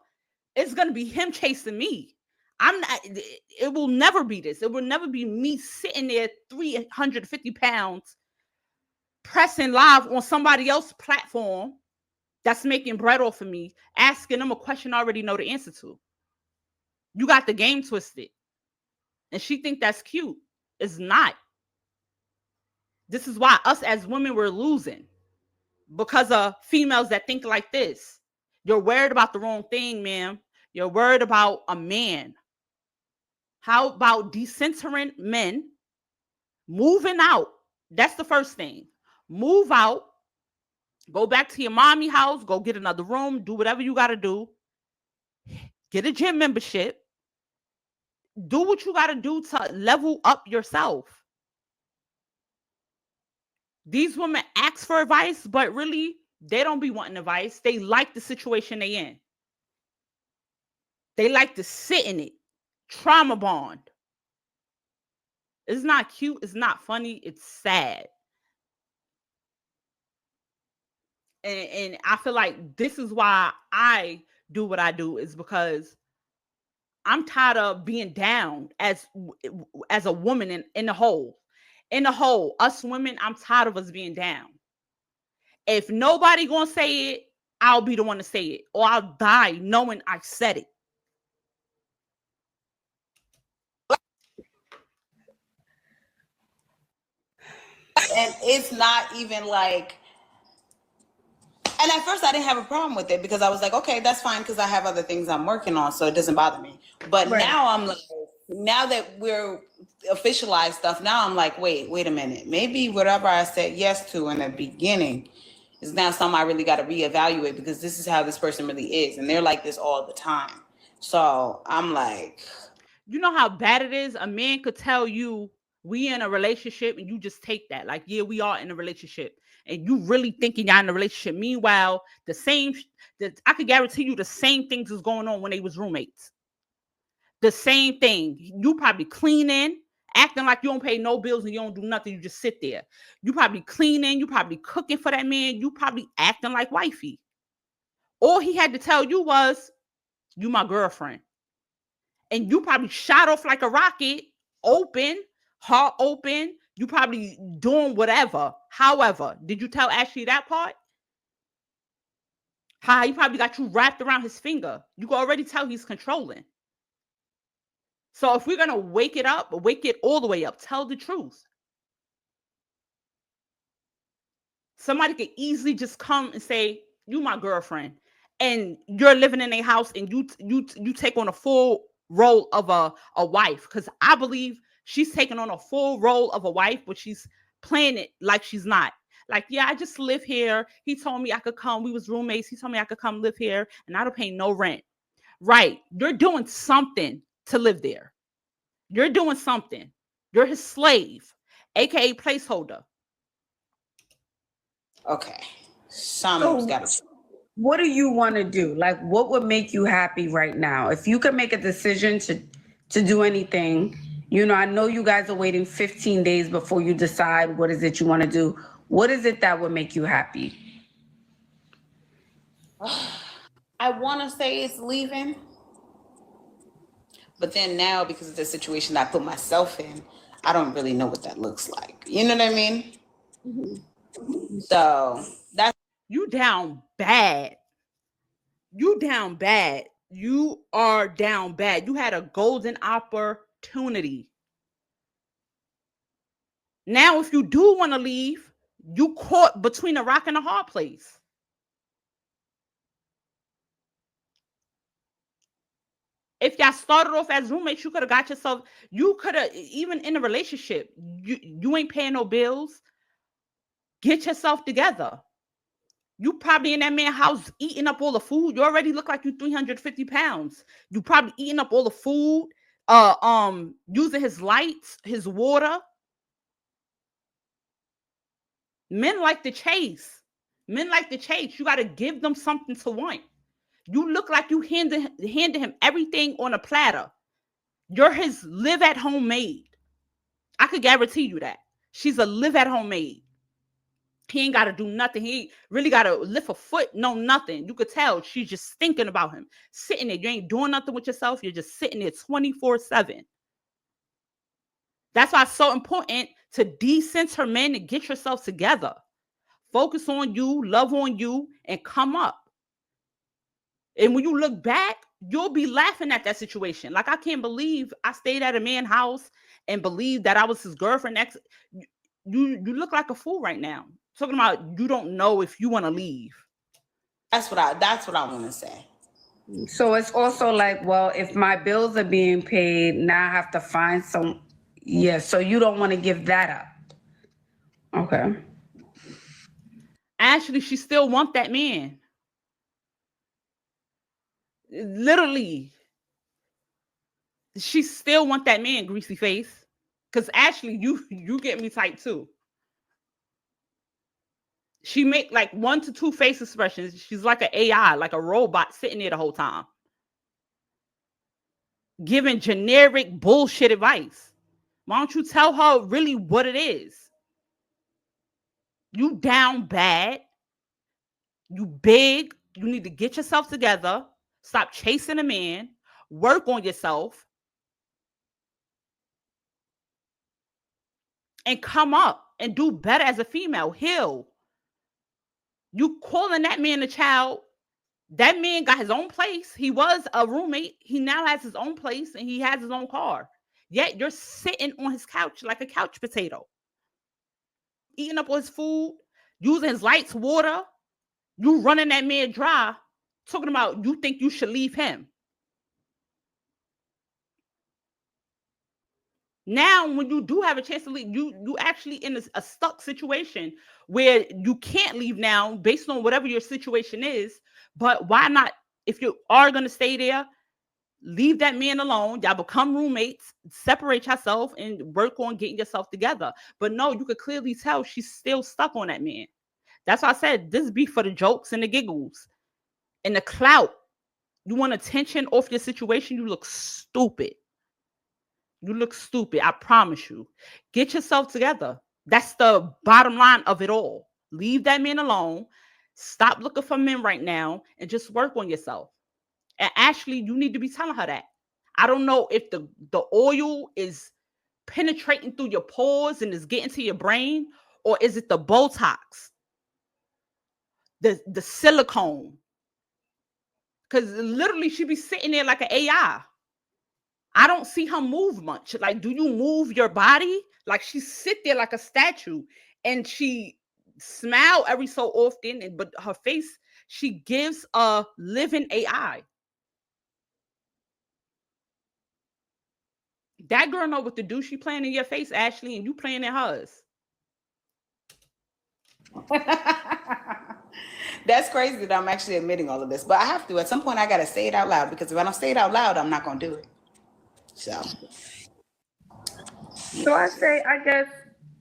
It's going to be him chasing me. I'm not, it will never be this. It will never be me sitting there 350 pounds pressing live on somebody else's platform that's making bread off of me, asking them a question I already know the answer to. You got the game twisted. And she think that's cute. It's not. This is why us as women, we're losing. Because of females that think like this. You're worried about the wrong thing, ma'am. You're worried about a man. How about decentering men? Moving out. That's the first thing. Move out. Go back to your mommy house. Go get another room. Do whatever you got to do. Get a gym membership. Do what you got to do to level up yourself. These women ask for advice, but really, they don't be wanting advice. They like the situation they in. They like to sit in it. Trauma bond. It's not cute. It's not funny. It's sad. And I feel like this is why I do what I do, is because I'm tired of being down as a woman in the whole. In the whole, us women, I'm tired of us being down. If nobody gonna say it, I'll be the one to say it, or I'll die knowing I said it. And it's not even like. And at first, I didn't have a problem with it because I was like, okay, that's fine because I have other things I'm working on, so it doesn't bother me. But Right. now I'm like, now that we're officialized stuff, now I'm like, wait a minute. Maybe whatever I said yes to in the beginning is now something I really got to reevaluate because this is how this person really is. And they're like this all the time. So I'm like, You know how bad it is? A man could tell you we in a relationship and you just take that. Like, yeah, we are in a relationship. And you really thinking y'all in a relationship. Meanwhile, I could guarantee you the same things was going on when they was roommates. The same thing. You probably cleaning, acting like you don't pay no bills and you don't do nothing. You just sit there. You probably cleaning. You probably cooking for that man. You probably acting like wifey. All he had to tell you was, you my girlfriend. And you probably shot off like a rocket, open, heart open. You probably doing whatever. However, did you tell Ashley that part? How he probably got you wrapped around his finger. You can already tell he's controlling. So if we're gonna wake it up, wake it all the way up. Tell the truth. Somebody could easily just come and say, "You my girlfriend," and you're living in a house, and you take on a full role of a wife. Because I believe she's taking on a full role of a wife, but she's playing it like she's not. Like, yeah, I just live here. He told me I could come. We was roommates. He told me I could come live here, and I don't pay no rent. Right? You're doing something to live there. You're doing something. You're his slave, aka placeholder. Okay. Something's So got to. what do you want to do? Like, what would make you happy right now? If you could make a decision to do anything, I know you guys are waiting 15 days before you decide what is it you want to do. What is it that would make you happy? I want to say it's leaving, but then now because of the situation I put myself in, I don't really know what that looks like. You know what I mean? So that's You down bad. You down bad. You are down bad. You had a golden opportunity. Now, if you do want to leave, you caught between a rock and a hard place. If y'all started off as roommates, you could have got yourself, you could have, even in a relationship, you ain't paying no bills. Get yourself together. You probably in that man's house eating up all the food. You already look like you 350 pounds. You probably eating up all the food, using his lights, his water. Men like to chase. Men like to chase. You got to give them something to want. You look like you handed him everything on a platter. You're his live at home maid. I could guarantee you that. She's a live at home maid. He ain't got to do nothing. He ain't really got to lift a foot. No, nothing. You could tell she's just thinking about him. Sitting there. You ain't doing nothing with yourself. You're just sitting there 24/7. That's why it's so important to decenter men and get yourself together. Focus on you, love on you, and come up. And when you look back, you'll be laughing at that situation. Like, I can't believe I stayed at a man's house and believed that I was his girlfriend. You look like a fool right now. Talking about you don't know if you want to leave. that's what I want to say. So it's also like, well, if my bills are being paid, now I have to find some. Yeah, so you don't want to give that up. Okay. Actually, she still want that man. Literally, she still want that man, greasy face. Cause actually, you get me tight too. She make like 1 to 2 face expressions. She's like an AI, like a robot sitting there the whole time, giving generic bullshit advice. Why don't you tell her really what it is? You down bad. You big. You need to get yourself together. Stop chasing a man. Work on yourself and come up and do better as a female. Heal. You calling that man a child. That man got his own place. He was a roommate. He now has his own place and he has his own car. Yet you're sitting on his couch like a couch potato, eating up all his food, using his lights, water. You running that man dry, talking about you think you should leave him. Now, when you do have a chance to leave, you actually in a stuck situation where you can't leave now based on whatever your situation is. But why not? If you are gonna stay there, leave that man alone. Y'all become roommates, separate yourself, and work on getting yourself together. But no, you could clearly tell she's still stuck on that man. That's why I said this be for the jokes and the giggles and the clout. You want attention off your situation, you look stupid. You look stupid. I promise you. Get yourself together. That's the bottom line of it all. Leave that man alone. Stop looking for men right now and just work on yourself. And actually, you need to be telling her that. I don't know if the oil is penetrating through your pores and is getting to your brain, or is it the Botox, the silicone? Because literally she be sitting there like an AI. I don't see her move much. Like, do you move your body? Like, she sit there like a statue, and she smile every so often, but her face, she gives a living AI. That girl know what to do. She playing in your face, Ashley, and you playing in hers. That's crazy that I'm actually admitting all of this, but I have to. At some point, I got to say it out loud, because if I don't say it out loud, I'm not going to do it. So, So I say, I guess,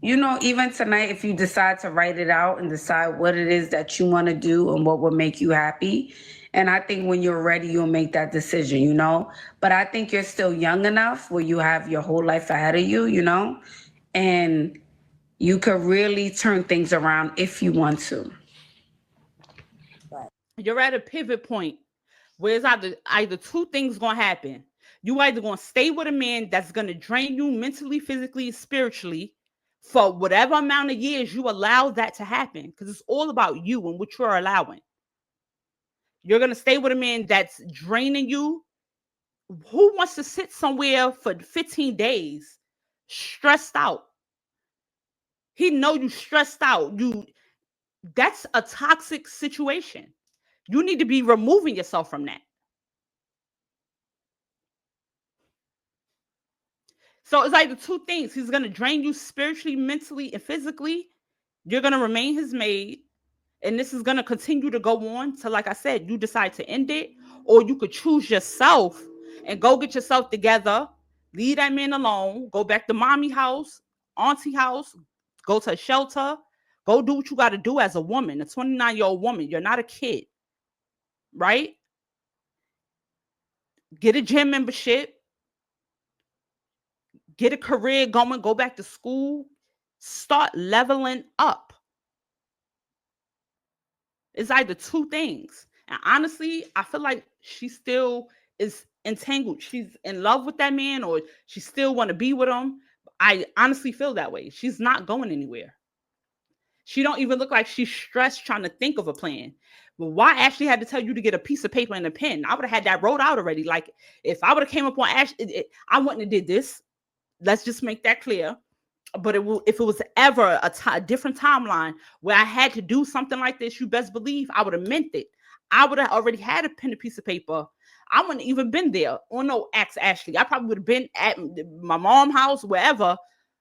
you know, even tonight, if you decide to write it out and decide what it is that you want to do and what will make you happy. And I think when you're ready, you'll make that decision, you know. But I think you're still young enough where you have your whole life ahead of you, you know, and you could really turn things around if you want to. You're at a pivot point where it's either two things gonna happen. You either gonna stay with a man that's gonna drain you mentally, physically, spiritually for whatever amount of years you allow that to happen, because it's all about you and what you're allowing. You're gonna stay with a man that's draining you. Who wants to sit somewhere for 15 days stressed out? He know you stressed out. That's a toxic situation. You need to be removing yourself from that. So it's like the two things. He's going to drain you spiritually, mentally, and physically. You're going to remain his maid. And this is going to continue to go on till, like I said, you decide to end it. Or you could choose yourself and go get yourself together. Leave that man alone. Go back to mommy house, auntie house. Go to a shelter. Go do what you got to do as a woman, a 29-year-old woman. You're not a kid, right? Get a gym membership. Get a career going. Go back to school. Start leveling up. It's either two things. And honestly, I feel like she still is entangled. She's in love with that man, or she still want to be with him. I honestly feel that way. She's not going anywhere. She don't even look like she's stressed trying to think of a plan. But why Ashley had to tell you to get a piece of paper and a pen? I would have had that wrote out already. Like, if I would have came up on Ashley, I wouldn't have did this. Let's just make that clear. But if it was ever a different timeline where I had to do something like this, you best believe I would have meant it. I would have already had a pen and piece of paper. I wouldn't even been there on no Ask Ashley. I probably would have been at my mom's house, wherever.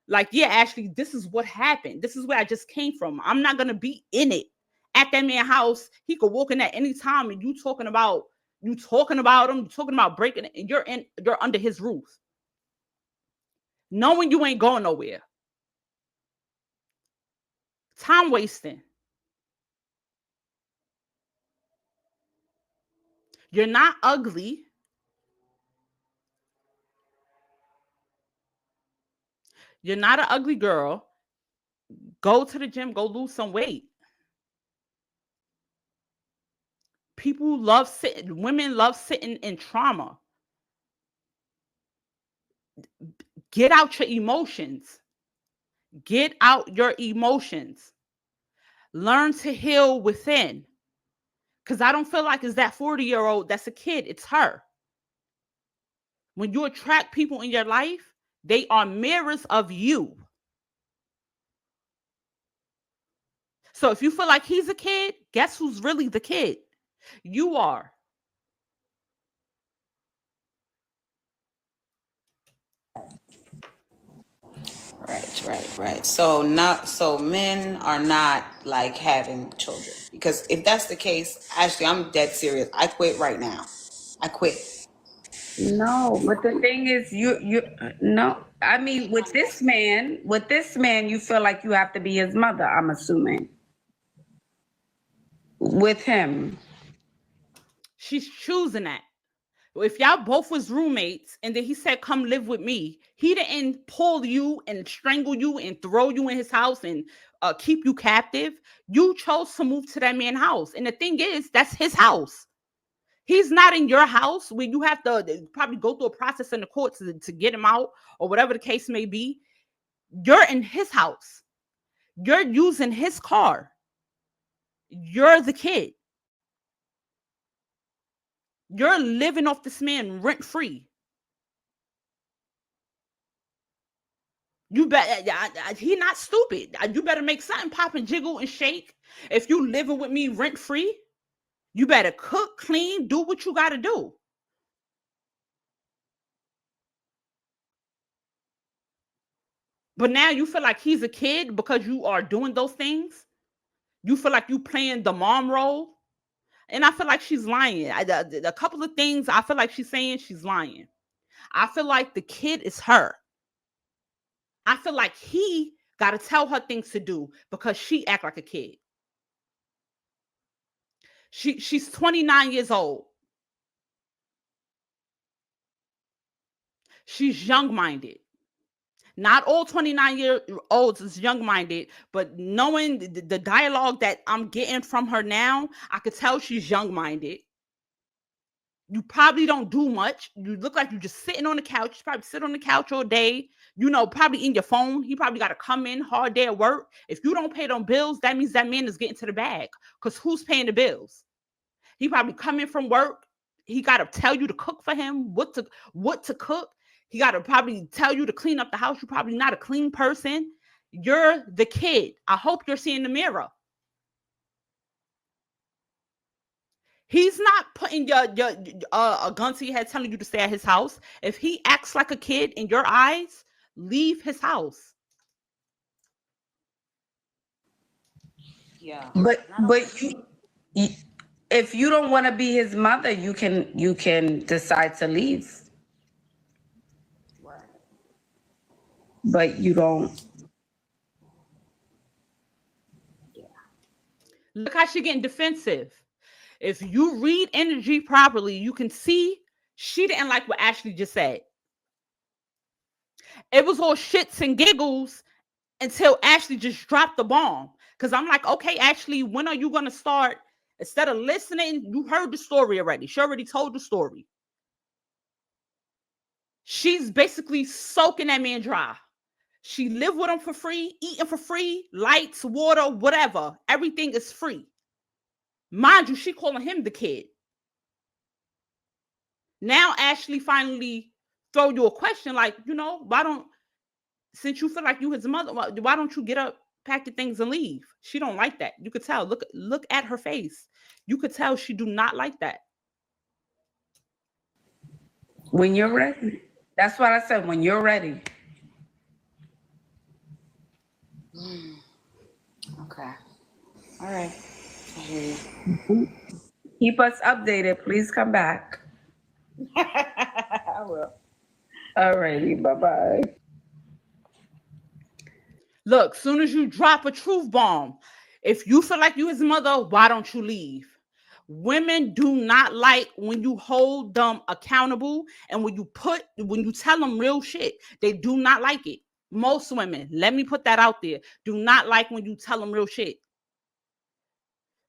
Like, yeah, Ashley, this is what happened. This is where I just came from. I'm not gonna be in it at that man's house. He could walk in at any time, and you talking about him, talking about breaking it, and you're under his roof, knowing you ain't going nowhere. Time wasting. You're not ugly. You're not an ugly girl. Go to the gym, go lose some weight. Women love sitting in trauma. Get out your emotions. Get out your emotions. Learn to heal within. Because I don't feel like it's that 40-year-old that's a kid. It's her. When you attract people in your life, they are mirrors of you. So if you feel like he's a kid, guess who's really the kid? You are. right. So men are not like having children, because if that's the case, actually, I'm dead serious. I quit right now. I quit. No, but the thing is, you no. I mean, with this man, you feel like you have to be his mother. I'm assuming with him. She's choosing that. If y'all both was roommates and then he said, come live with me, he didn't pull you and strangle you and throw you in his house and keep you captive. You chose to move to that man's house. And the thing is, that's his house. He's not in your house where you have to probably go through a process in the courts to get him out, or whatever the case may be. You're in his house. You're using his car. You're the kid. You're living off this man rent free. You bet he not stupid. You better make something pop and jiggle and shake. If you living with me rent free, you better cook, clean, do what you got to do. But now you feel like he's a kid because you are doing those things. You feel like you playing the mom role. And I feel like she's lying. A couple of things I feel like she's saying, she's lying. I feel like the kid is her. I feel like he got to tell her things to do because she act like a kid. She's 29 years old. She's young-minded. Not all 29-year-olds is young-minded, but knowing the dialogue that I'm getting from her now, I could tell she's young-minded. You probably don't do much. You look like you're just sitting on the couch. You probably sit on the couch all day, probably in your phone. He probably got to come in hard day at work. If you don't pay them bills, that means that man is getting to the bag. Because who's paying the bills? He probably come in from work. He got to tell you to cook for him, what to cook. He got to probably tell you to clean up the house. You're probably not a clean person. You're the kid. I hope you're seeing the mirror. He's not putting your a gun to your head telling you to stay at his house. If he acts like a kid in your eyes, leave his house. Yeah. But you, if you don't want to be his mother, you can decide to leave. Right. But you don't. Look how she's getting defensive. If you read energy properly, you can see she didn't like what Ashley just said. It was all shits and giggles until Ashley just dropped the bomb. Because I'm like, okay, Ashley, when are you going to start? Instead of listening, you heard the story already. She already told the story. She's basically soaking that man dry. She lived with him for free, eating for free, lights, water, whatever. Everything is free. Mind you, she calling him the kid. Now Ashley finally throw you a question like, why don't, since you feel like you his mother, why don't you get up, pack your things and leave? She don't like that. You could tell. Look at her face. You could tell she do not like that. When you're ready. That's what I said. When you're ready. Okay. All right. I hear you. Keep us updated. Please come back. I will. Alrighty. Bye-bye. Look, soon as you drop a truth bomb, if you feel like you his mother, why don't you leave? Women do not like when you hold them accountable and when you tell them real shit. They do not like it. Most women, let me put that out there, do not like when you tell them real shit.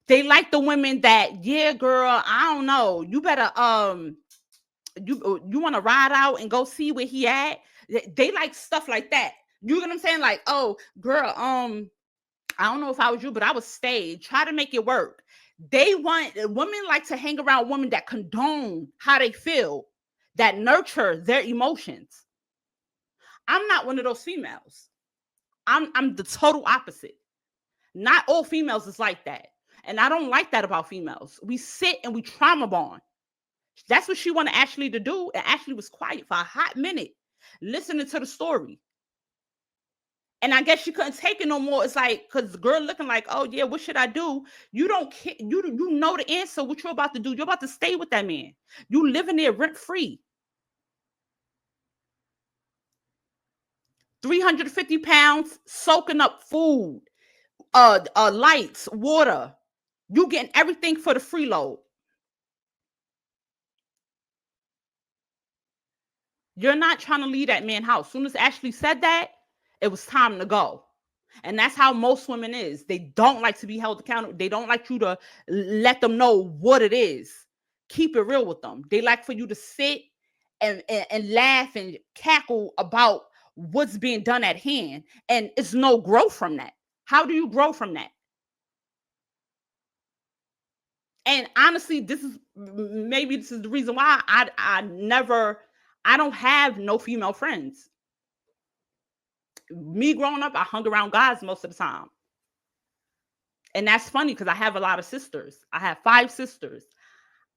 They like the women that, yeah, girl, I don't know. You better you want to ride out and go see where he at. They like stuff like that. You get what I'm saying? Like, oh, girl, I don't know if I was you, but I would stay. Try to make it work. Women like to hang around women that condone how they feel, that nurture their emotions. I'm not one of those females. I'm the total opposite. Not all females is like that. And I don't like that about females. We sit and we trauma bond. That's what she wanted Ashley to do. And Ashley was quiet for a hot minute, listening to the story. And I guess she couldn't take it no more. It's like, because the girl looking like, oh yeah, what should I do? You don't care. You know the answer. What you're about to do? You're about to stay with that man. You living there rent free. 350 pounds, soaking up food, lights, water. You getting everything for the freeload. You're not trying to leave that man house. As soon as Ashley said that, it was time to go. And that's how most women is. They don't like to be held accountable. They don't like you to let them know what it is. Keep it real with them. They like for you to sit and laugh and cackle about what's being done at hand. And it's no growth from that. How do you grow from that? And honestly, this is the reason why I don't have no female friends. Me growing up, I hung around guys most of the time. And that's funny because I have a lot of sisters. I have 5 sisters.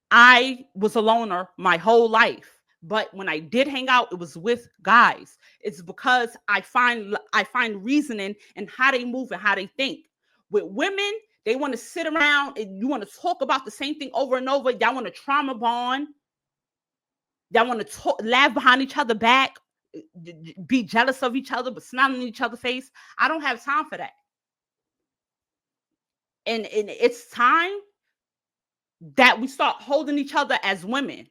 I was a loner my whole life. But when I did hang out, it was with guys. It's because I find reasoning in how they move and how they think. With women, they want to sit around and you want to talk about the same thing over and over. Y'all want to trauma bond. Y'all want to laugh behind each other back, be jealous of each other, but smiling in each other's face. I don't have time for that. And it's time that we start holding each other as women.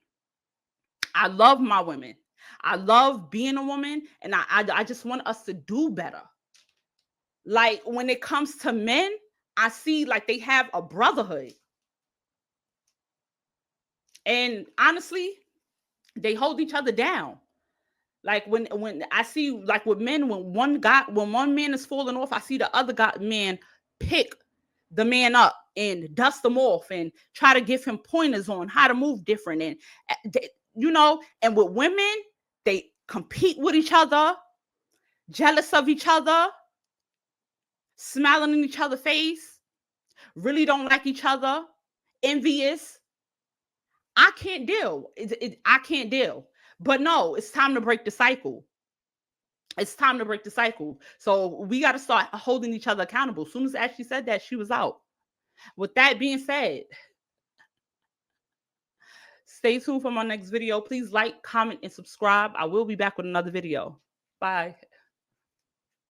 I love my women. I love being a woman, and I just want us to do better. Like when it comes to men, I see like they have a brotherhood. And honestly, they hold each other down. Like when I see like with men, when one man is falling off, I see the other man pick the man up and dust him off and try to give him pointers on how to move different. And and with women, they compete with each other, jealous of each other, smiling in each other's face, really don't like each other, envious. I can't deal. I can't deal. But no, it's time to break the cycle. It's time to break the cycle. So we got to start holding each other accountable. As soon as Ashley said that, she was out. With that being said, stay tuned for my next video. Please like, comment, and subscribe. I will be back with another video. Bye.